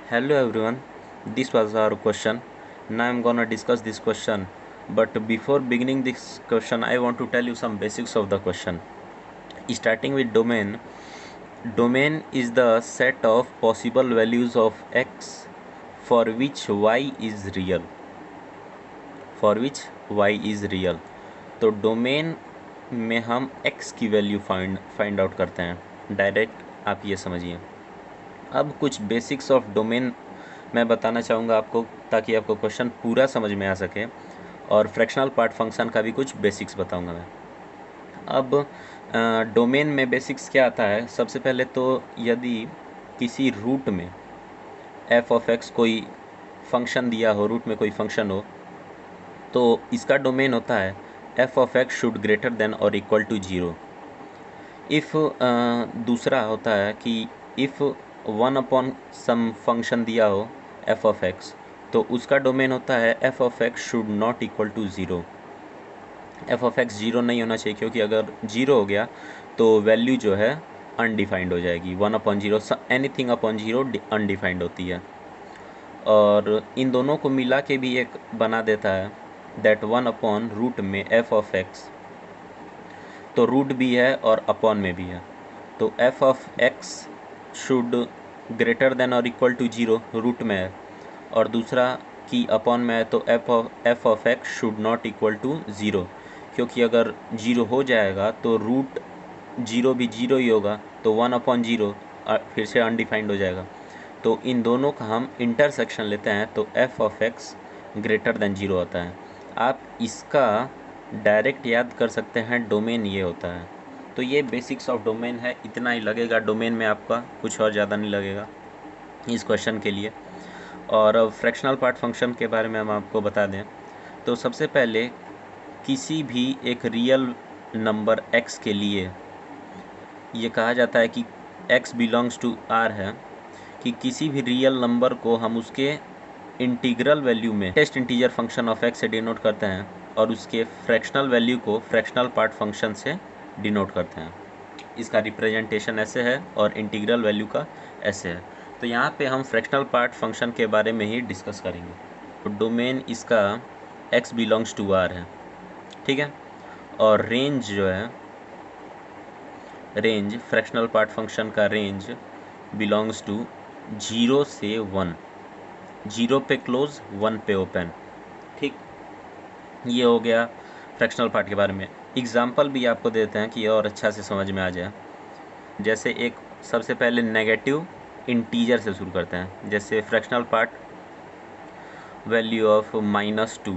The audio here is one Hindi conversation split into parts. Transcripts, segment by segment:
Hello everyone, this was our question. Now I'm gonna discuss this question. But before beginning this question, I want to tell you some basics of the question. Starting with domain. Domain is the set of possible values of x for which y is real. For which y is real. तो डोमेन में हम x की वैल्यू फाइंड आउट करते हैं डायरेक्ट, आप ये समझिए। अब कुछ बेसिक्स ऑफ डोमेन मैं बताना चाहूँगा आपको, ताकि आपको क्वेश्चन पूरा समझ में आ सके, और फ्रैक्शनल पार्ट फंक्शन का भी कुछ बेसिक्स बताऊँगा मैं। अब डोमेन में बेसिक्स क्या आता है, सबसे पहले तो यदि किसी रूट में एफ ऑफ एक्स कोई फंक्शन दिया हो, रूट में कोई फंक्शन हो, तो इसका डोमेन होता है f of x should greater than और इक्वल टू जीरो। इफ़ दूसरा होता है कि if one upon some function दिया हो एफ ऑफ एक्स, तो उसका डोमेन होता है f of x should not equal to zero. F of x zero नहीं होना चाहिए, क्योंकि अगर ज़ीरो हो गया तो वैल्यू जो है अनडिफाइंड हो जाएगी। One upon zero, anything upon zero undefined होती है। और इन दोनों को मिला के भी एक बना देता है दैट वन अपॉन रूट में एफ ऑफ एक्स, तो रूट भी है और अपॉन में भी है। तो f of x should greater than और इक्वल टू जीरो, रूट में है, और दूसरा की अपॉन में है, तो f of x should not equal to zero, क्योंकि अगर जीरो हो जाएगा तो रूट जीरो भी जीरो ही होगा, तो वन अपॉन जीरो फिर से अनडिफाइंड हो जाएगा। तो इन दोनों का हम इंटरसेक्शन लेते हैं, तो f of x greater than zero होता है। आप इसका डायरेक्ट याद कर सकते हैं, डोमेन ये होता है। तो ये बेसिक्स ऑफ डोमेन है, इतना ही लगेगा डोमेन में आपका, कुछ और ज़्यादा नहीं लगेगा इस क्वेश्चन के लिए। और अब फ्रैक्शनल पार्ट फंक्शन के बारे में हम आपको बता दें, तो सबसे पहले किसी भी एक रियल नंबर x के लिए ये कहा जाता है कि x बिलोंग्स टू r है, कि किसी भी रियल नंबर को हम उसके इंटीग्रल वैल्यू में test integer function of x से डिनोट करते हैं, और उसके फ्रैक्शनल वैल्यू को फ्रैक्शनल पार्ट फंक्शन से डिनोट करते हैं। इसका रिप्रेजेंटेशन ऐसे है और इंटीग्रल वैल्यू का ऐसे है। तो यहाँ पे हम फ्रैक्शनल पार्ट फंक्शन के बारे में ही डिस्कस करेंगे। तो डोमेन इसका x बिलोंग्स टू r है, ठीक है। और रेंज जो है, रेंज फ्रैक्शनल पार्ट फंक्शन का रेंज बिलोंग्स टू 0 से 1, 0 पे क्लोज 1 पे ओपन, ठीक। ये हो गया फ्रैक्शनल पार्ट के बारे में। एग्जाम्पल भी आपको देते हैं कि और अच्छा से समझ में आ जाए। जैसे एक सबसे पहले नेगेटिव इंटीजर से शुरू करते हैं, जैसे फ्रैक्शनल पार्ट वैल्यू ऑफ -2,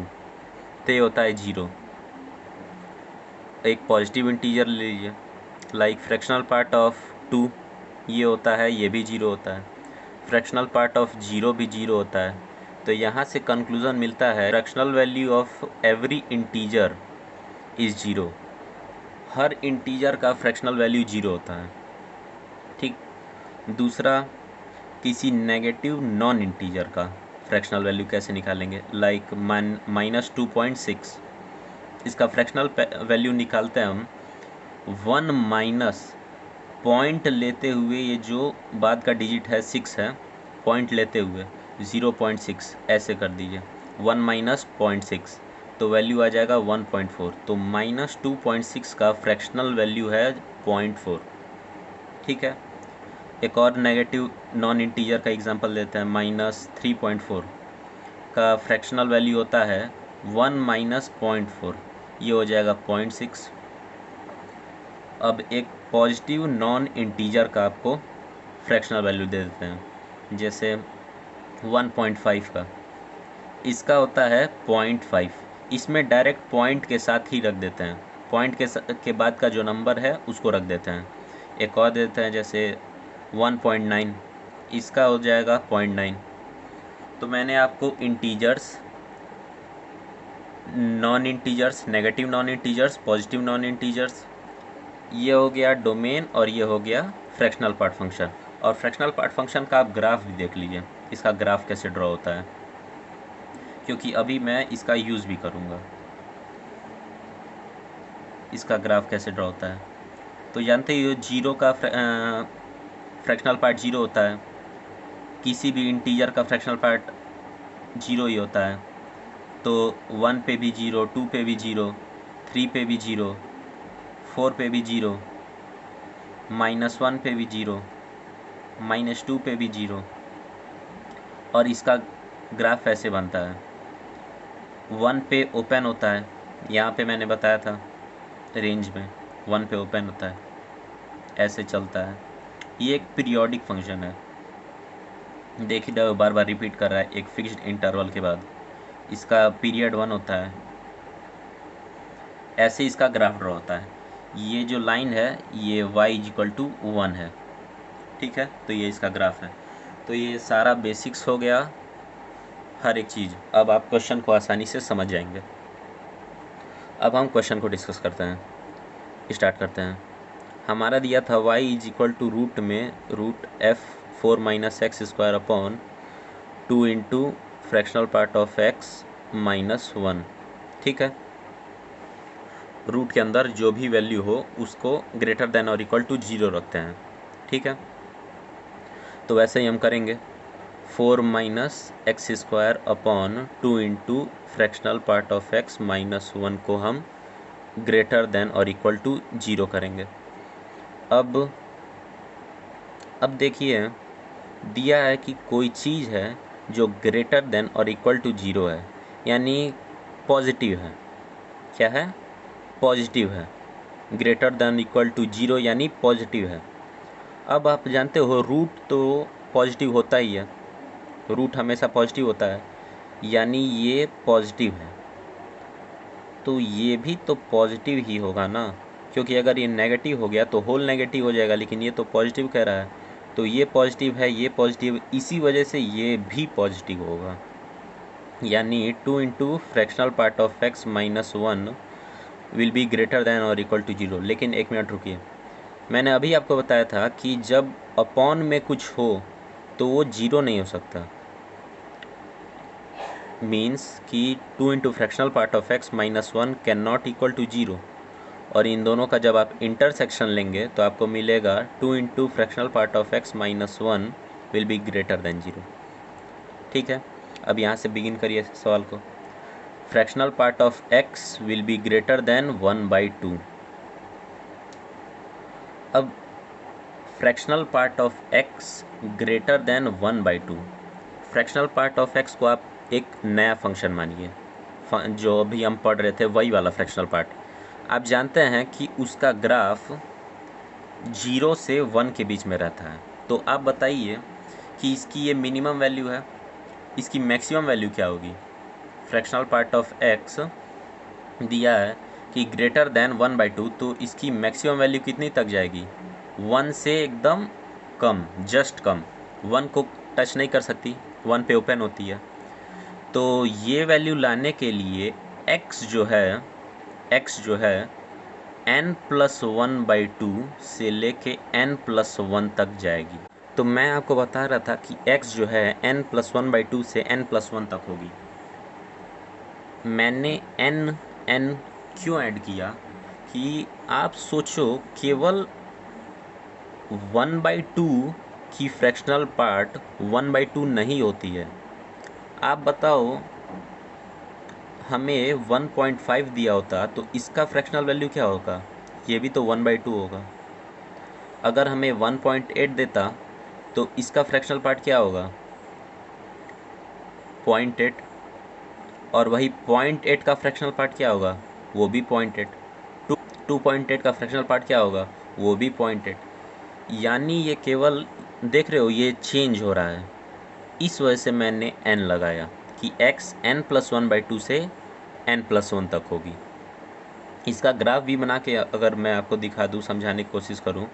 तो ये होता है 0। एक पॉजिटिव इंटीजर ले लीजिए, लाइक फ्रैक्शनल पार्ट ऑफ 2, ये होता है, ये भी 0 होता है। फ्रैक्शनल पार्ट ऑफ 0 भी 0 होता है। तो यहाँ से कंक्लूज़न मिलता है fractional value of every integer is 0। Her integer का फ्रैक्शनल वैल्यू 0 होता है, ठीक। दूसरा, किसी नेगेटिव नॉन इंटीजर का फ्रैक्शनल वैल्यू कैसे निकालेंगे, लाइक -2.6, इसका फ्रैक्शनल वैल्यू निकालते हैं हम 1 माइनस पॉइंट लेते हुए, ये जो बाद का डिजिट है 6 है, पॉइंट लेते हुए 0.6 ऐसे कर दीजिए, 1 माइनस 0.6, तो वैल्यू आ जाएगा 1.4। तो -2.6 का फ्रैक्शनल वैल्यू है 0.4, ठीक है। एक और नेगेटिव नॉन इंटीजर का एग्जांपल लेते हैं, -3.4 का फ्रैक्शनल वैल्यू होता है 1 माइनस 0.4, ये हो जाएगा 0.6। अब एक पॉजिटिव नॉन इंटीजर का आपको फ्रैक्शनल वैल्यू दे देते हैं, जैसे 1.5 का, इसका होता है 0.5। इसमें डायरेक्ट पॉइंट के साथ ही रख देते हैं, पॉइंट के बाद का जो नंबर है उसको रख देते हैं। एक और देते हैं, जैसे 1.9, इसका हो जाएगा 0.9। तो मैंने आपको integers, non integers, negative non integers, positive non integers, ये हो गया डोमेन, और ये हो गया फ्रैक्शनल पार्ट फंक्शन। और फ्रैक्शनल पार्ट फंक्शन का आप ग्राफ भी देख लीजिए, इसका ग्राफ कैसे ड्रॉ होता है, क्योंकि अभी मैं इसका यूज़ भी करूँगा। इसका ग्राफ कैसे ड्रॉ होता है, तो जानते ही हो, जीरो का फ्रैक्शनल पार्ट 0 होता है, किसी भी इंटीजर का फ्रैक्शनल पार्ट 0 ही होता है, तो 1 पे भी 0, 2 पे भी 0, 3 पे भी 0, 4 पे भी 0, -1 पे भी 0, -2 पे भी 0। और इसका ग्राफ ऐसे बनता है, 1 पे ओपन होता है, यहाँ पे मैंने बताया था रेंज में 1 पे ओपन होता है, ऐसे चलता है। ये एक पीरियोडिक फंक्शन है, देखिए बार बार रिपीट कर रहा है एक फिक्स्ड इंटरवल के बाद। इसका पीरियड 1 होता है, ऐसे इसका ग्राफ ड्रॉ होता है। ये जो लाइन है ये y=1 है, ठीक है। तो ये इसका ग्राफ है। तो ये सारा बेसिक्स हो गया, हर एक चीज़। अब आप क्वेश्चन को आसानी से समझ जाएंगे। अब हम क्वेश्चन को डिस्कस करते हैं, स्टार्ट करते हैं। हमारा दिया था y=रूट में √f4 - x² / 2 fractional part of x -1, ठीक है। रूट के अंदर जो भी वैल्यू हो उसको ग्रेटर देन और इक्वल टू 0 रखते हैं, ठीक है। तो वैसे ही हम करेंगे, 4 - x² / 2 fractional part of x -1 को हम ग्रेटर देन और इक्वल टू 0 करेंगे। अब देखिए दिया है कि कोई चीज़ है जो ग्रेटर देन और इक्वल टू 0 है, यानी पॉजिटिव है। क्या है? पॉजिटिव है। ग्रेटर देन इक्वल टू 0 यानी पॉजिटिव है। अब आप जानते हो रूट तो पॉजिटिव होता ही है, रूट हमेशा पॉजिटिव होता है, यानी ये पॉजिटिव है, तो ये भी तो पॉजिटिव ही होगा ना, क्योंकि अगर ये नेगेटिव हो गया तो होल नेगेटिव हो जाएगा, लेकिन ये तो पॉजिटिव कह रहा है, तो ये पॉजिटिव है, ये पॉजिटिव, इसी वजह से ये भी पॉजिटिव होगा। यानी 2 fractional part of x -1 will be greater than और इक्वल टू 0। लेकिन एक मिनट रुकिए, मैंने अभी आपको बताया था कि जब अपॉन में कुछ हो तो वो 0 नहीं हो सकता। मीन्स कि 2 fractional part of x -1 can not equal to 0। और इन दोनों का जब आप इंटरसेक्शन लेंगे तो आपको मिलेगा 2 fractional part of x -1 will be greater than 0, ठीक है। अब यहाँ से बिगिन करिए सवाल को। Fractional part of x will be greater than 1/2। अब fractional part of x greater than 1/2, fractional part of x को आप एक नया फंक्शन मानिए, जो अभी हम पढ़ रहे थे वही वाला फ्रैक्शनल पार्ट। आप जानते हैं कि उसका ग्राफ 0 से 1 के बीच में रहता है। तो आप बताइए कि इसकी ये मिनिमम वैल्यू है, इसकी मैक्सिमम वैल्यू क्या होगी। फ्रैक्शनल पार्ट ऑफ x दिया है कि ग्रेटर देन 1/2, तो इसकी मैक्सिमम वैल्यू कितनी तक जाएगी? 1 से एकदम कम, जस्ट कम, 1 को टच नहीं कर सकती, 1 पे ओपन होती है। तो ये वैल्यू लाने के लिए x जो है n+1/2 से लेके n+1 तक जाएगी। तो मैं आपको बता रहा था कि x जो है n+1/2 से n+1 तक होगी। मैंने n क्यों ऐड किया कि आप सोचो केवल 1/2 की फ्रैक्शनल पार्ट 1/2 नहीं होती है। आप बताओ हमें 1.5 दिया होता तो इसका फ्रैक्शनल वैल्यू क्या होगा? ये भी तो 1/2 होगा। अगर हमें 1.8 देता तो इसका फ्रैक्शनल पार्ट क्या होगा? 0.8। और वही 0.8 का फ्रैक्शनल पार्ट क्या होगा? वो भी 0.8। 2.8 का फ्रैक्शनल पार्ट क्या होगा? वो भी 0.8। यानी ये केवल देख रहे हो ये चेंज हो रहा है, इस वजह से मैंने n लगाया कि x n+1/2 से n+1 तक होगी। इसका ग्राफ भी बना के अगर मैं आपको दिखा दूँ, समझाने की कोशिश करूँ,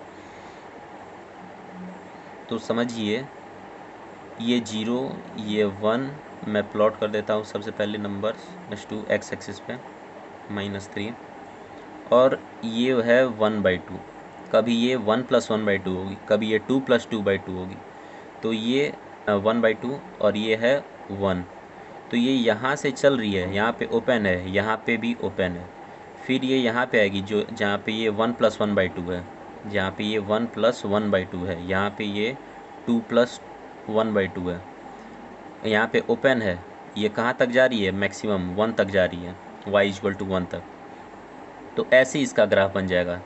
तो समझिए ये 0, ये 1, मैं प्लॉट कर देता हूँ सबसे पहले नंबर्स -2 x एक्सिस पे -3, और ये है 1/2। कभी ये 1+1/2 होगी, कभी ये 2+2/2 होगी। तो ये 1/2 और ये है 1। तो ये यहाँ से चल रही है, यहाँ पे ओपन है, यहाँ पे भी ओपन है, फिर ये यहाँ पे आएगी जो जहाँ पे ये 1+1/2 है, जहाँ पे ये 1+1/2 है, यहाँ पे ये 2+2 1/2 है। यहाँ पे ओपन है, ये कहाँ तक जा रही है, मैक्सिमम 1 तक जा रही है, y=1 तक। तो ऐसे ही इसका ग्राफ बन जाएगा।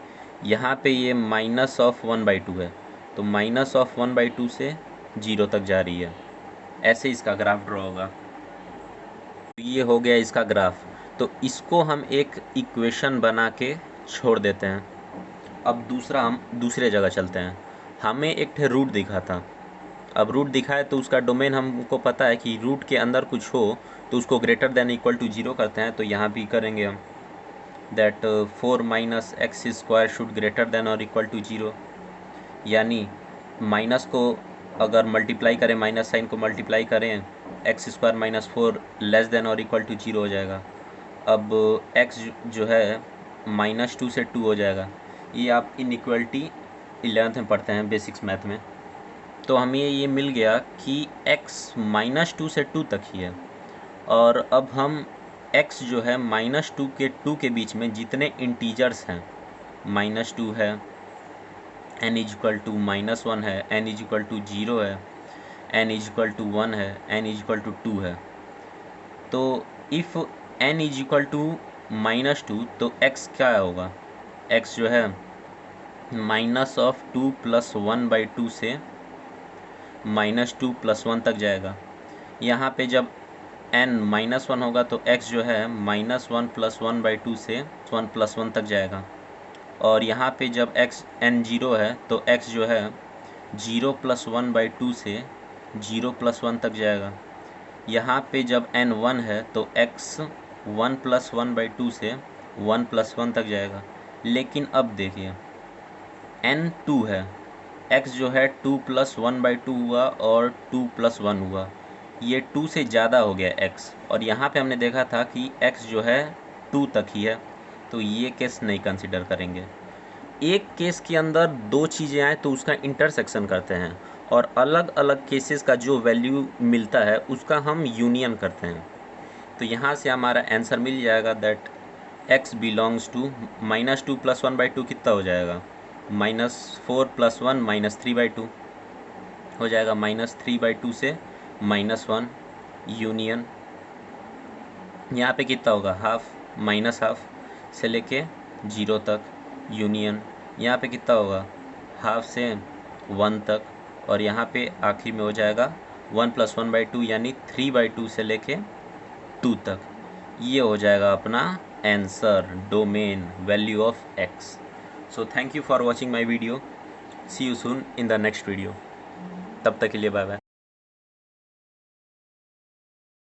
यहाँ पे ये -1/2 है, तो -1/2 से 0 तक जा रही है। ऐसे इसका ग्राफ ड्रॉ होगा। तो ये हो गया इसका ग्राफ। तो इसको हम एक इक्वेशन बना के छोड़ देते हैं। अब दूसरा, हम दूसरे जगह चलते हैं। हमें एक रूट दिखा था। अब रूट दिखा है तो उसका डोमेन हमको पता है कि रूट के अंदर कुछ हो तो उसको ग्रेटर देन इक्वल टू 0 करते हैं। तो यहाँ भी करेंगे हम that 4 - x² should greater than और इक्वल टू 0। यानी माइनस को अगर मल्टीप्लाई करें, माइनस साइन को मल्टीप्लाई करें, x² - 4 लेस देन और इक्वल टू 0 हो जाएगा। अब x जो है -2 से 2 हो जाएगा। ये आप इनइक्वलिटी 11th में पढ़ते हैं बेसिक्स मैथ में। तो हमें ये मिल गया कि x -2 से 2 तक ही है। और अब हम x जो है -2 के 2 के बीच में जितने इंटीजर्स हैं, -2 है, n = -1 है, n = 0 है, n = 1 है, n = 2 है। तो इफ़ n = -2 तो x क्या होगा, x जो है -2 + 1/2 से -2 + 1 तक जाएगा। यहाँ पे जब n -1 होगा तो x जो है -1 + 1/2 से 1 + 1 तक जाएगा। और यहाँ पे जब n 0 है तो x जो है 0 + 1/2 से 0 + 1 तक जाएगा। यहाँ पे जब n 1 है तो x 1 + 1/2 से 1 + 1 तक जाएगा। लेकिन अब देखिए n 2 है, x जो है 2 + 1/2 हुआ और 2 + 1 हुआ, ये 2 से ज़्यादा हो गया x। और यहाँ पे हमने देखा था कि x जो है 2 तक ही है, तो ये केस नहीं कंसिडर करेंगे। एक केस के अंदर दो चीज़ें आए तो उसका इंटरसेक्शन करते हैं, और अलग अलग केसेस का जो वैल्यू मिलता है उसका हम यूनियन करते हैं। तो यहाँ से हमारा आंसर मिल जाएगा दैट x बिलोंग्स टू -2 + 1/2 कितना हो जाएगा, -4 + 1 -3/2 हो जाएगा। -3/2 से -1 यूनियन, यहाँ पे कितना होगा, हाफ, -हाफ से लेके 0 तक यूनियन। यहाँ पे कितना होगा, हाफ से 1 तक। और यहाँ पे आखिर में हो जाएगा 1 + 1/2 यानी 3/2 से लेके 2 तक। ये हो जाएगा अपना answer, domain value of x। So thank you for watching my video. See you soon in the next video. तब तक के लिए बाय बाय।